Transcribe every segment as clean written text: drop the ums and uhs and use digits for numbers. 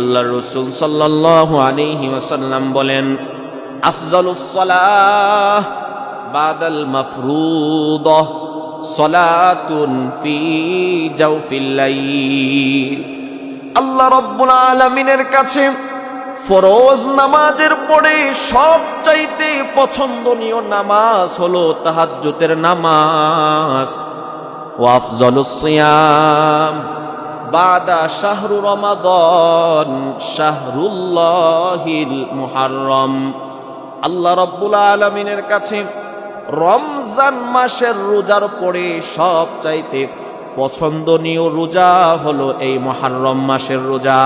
আল্লাহর রাসূল সাল্লাল্লাহু আলাইহি ওয়াসাল্লাম বলেন, আফজালুস সালাহ বাদাল মাফরুদাহ সালাতুন ফি জাওফিল লাইল। আল্লাহ রাব্বুল আলামিনের কাছে ফরজ নামাজের পরে সবচাইতে পছন্দনীয় নামাজ হলো তাহাজ্জুদের নামাজ। ওয়া আফজালুস সিয়াম বাদা শাহরু রমাদান শাহরুল্লাহিল মুহাররম। আল্লাহ রাব্বুল আলামিনের কাছে রমজান মাসের রোজার পরে সবচাইতে পছন্দনীয় রোজা হলো এই মুহররম মাসের রোজা।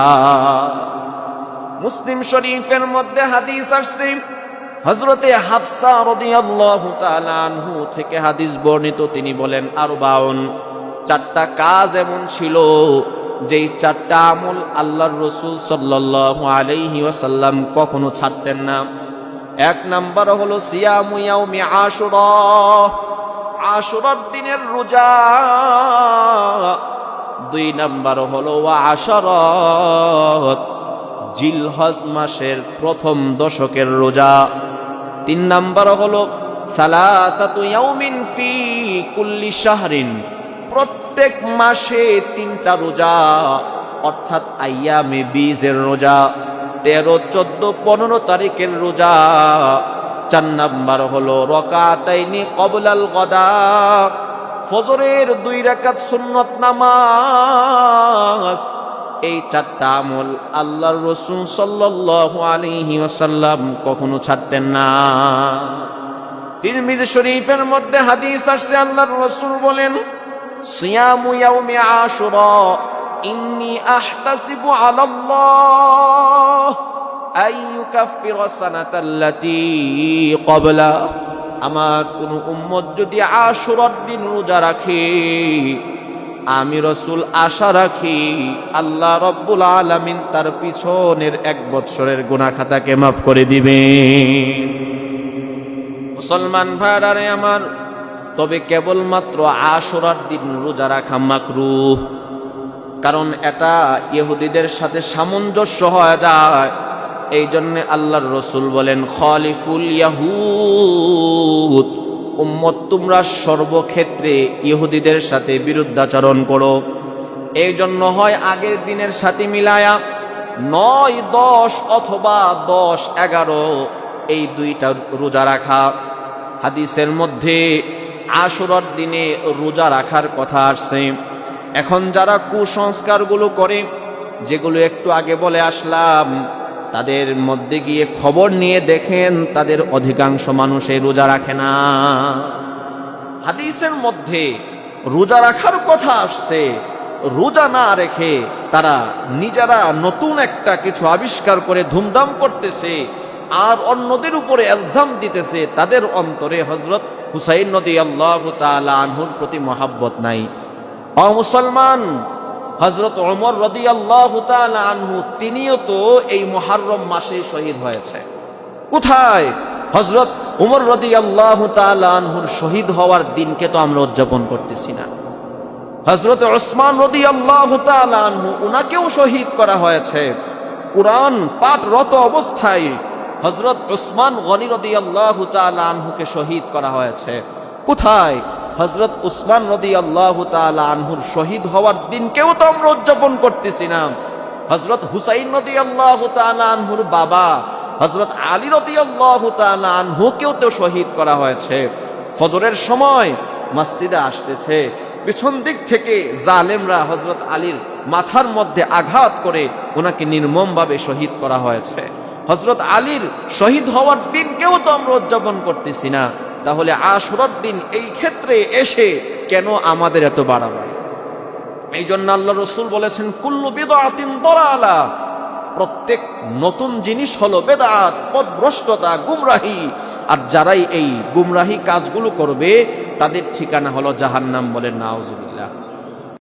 মুসলিম শরীফের মধ্যে হাদিস আসছে, হযরতে হাফসা রাদিয়াল্লাহু তাআলা আনহু থেকে হাদিস বর্ণিত। তিনি বলেন, চারটা কাজ এমন ছিল যেই চারটা আমল আল্লাহর রাসূল সাল্লাল্লাহু আলাইহি ওয়াসাল্লাম কখনো ছাড়তেন না। এক নাম্বার হলো সিয়ামু ইয়াউমি আশুরা, আশুরার দিনের রোজা। দুই নাম্বার হলো ওয়া আশারাত, জিলহজ মাসের প্রথম দশকের রোজা। তিন নাম্বার হলো সালাসাতু ইয়াউমিন ফি কুল্লি শাহরিন, প্রত্যেক মাসে তিনটা রোজা, অর্থাৎ আইয়ামে বীজের রোজা, 13, 14, 15 তারিখের রোজা। চার নাম্বার হলো রাকাতাইনি ক্বাবলাল গদা, ফজরের 2 রাকাত সুন্নত নামাজ। এই চারটা আমল আল্লাহর রাসূল সাল্লাল্লাহু আলাইহি ওয়াসাল্লাম কখনো ছাড়তেন না। তিরমিজি শরীফের মধ্যে হাদিস আসছে, আল্লাহর রাসূল বলেন, সিয়ামু ইয়াউমি আশুরা ইন্নী আহতাসিবু আলাল্লাহ আইয়ুকাফিরা সানাতাল্লাতী ক্বাবলা। আমার কোন উম্মত যদি আশুরার দিন রোজা রাখে, আমি রাসূল আশা রাখি আল্লাহ রাব্বুল আলামিন তার পিছনের 1 বৎসরের গুনাহ খাতাকে মাফ করে দিবেন। মুসলমান ভাইরা আমার, তবে কেবলমাত্র আশুরার দিন রোজা রাখা মাকরুহ, কারণ এটা ইহুদিদের সাথে সামঞ্জস্য হয়ে যায়। এই জন্য আল্লাহর রাসূল বলেন, খালিফুল ইয়াহুদ, উম্মত তোমরা সর্বক্ষেত্রে ইহুদিদের সাথে বিরুদ্ধাচরণ করো। এই জন্য হয় আগের দিনের সাথে মিলায়া 9, 10 অথবা 10, 11 এই 2টা রোজা রাখা। হাদিসের মধ্যে আশুরার দিনে রোজা রাখার কথা আসছে। এখন যারা কুসংস্কারগুলো করে, যেগুলো একটু আগে বলে আসলাম, তাদের মধ্যে গিয়ে খবর নিয়ে দেখেন তাদের অধিকাংশ মানুষ এই রোজা রাখে না। হাদিসের মধ্যে রোজা রাখার কথা আসছে, রোজা না রেখে তারা নিজেরা নতুন একটা কিছু আবিষ্কার করে ধুমধাম করতেছে আর অন্যদের উপরে ইলজাম দিতেছে। তাদের অন্তরে হযরত হুসাইন রাদিয়াল্লাহু তাআলা আনহুর প্রতি মহব্বত নাই। ও মুসলমান, হযরত ওমর রাদিয়াল্লাহু তাআলা আনহু তিনিও তো এই মুহররম মাসে শহীদ হয়েছে। কোথায়? হযরত ওমর রাদিয়াল্লাহু তাআলা আনহুর শহীদ হওয়ার দিনকে তো আমরা উদযাপন করতেছি না। হযরত ওসমান রাদিয়াল্লাহু তাআলা আনহু, উনাকেও শহীদ করা হয়েছে। কুরআন পাঠরত অবস্থায় হযরত ওসমান গনি রাদিয়াল্লাহু তাআলা আনহুকে শহীদ করা হয়েছে। কোথায়? হযরত ওসমান রাদিয়াল্লাহু তাআলা আনহুর শহীদ হওয়ার দিনকেও তো আমরা উদযাপন করতেছি না। হযরত হুসাইন রাদিয়াল্লাহু তাআলা আনহুর বাবা হযরত আলী রাদিয়াল্লাহু তাআলা আনহুকেও তো শহীদ করা হয়েছে। ফজরের সময় মসজিদে আসতেছে, পিছন দিক থেকে জালেমরা হযরত আলীর মাথার মধ্যে আঘাত করে ওনাকে নির্মমভাবে শহীদ করা হয়েছে। হযরত আলীর শহীদ হওয়ার দিনকেও তো আমরা উদযাপন করতেছি না। তাহলে আশুরার দিন এই ক্ষেত্রে এসে কেন আমাদের এত বাড়াবাড়ি? এই জন্য আল্লাহর রাসূল বলেছেন, কুল্লু বিদআতিন দালালা, প্রত্যেক নতুন জিনিস হলো বেদাত, পথভ্রষ্টতা, গুমরাহি। আর যারাই এই গুমরাহি কাজগুলো করবে তাদের ঠিকানা হলো জাহান্নাম। বলেন নাউজুবিল্লাহ।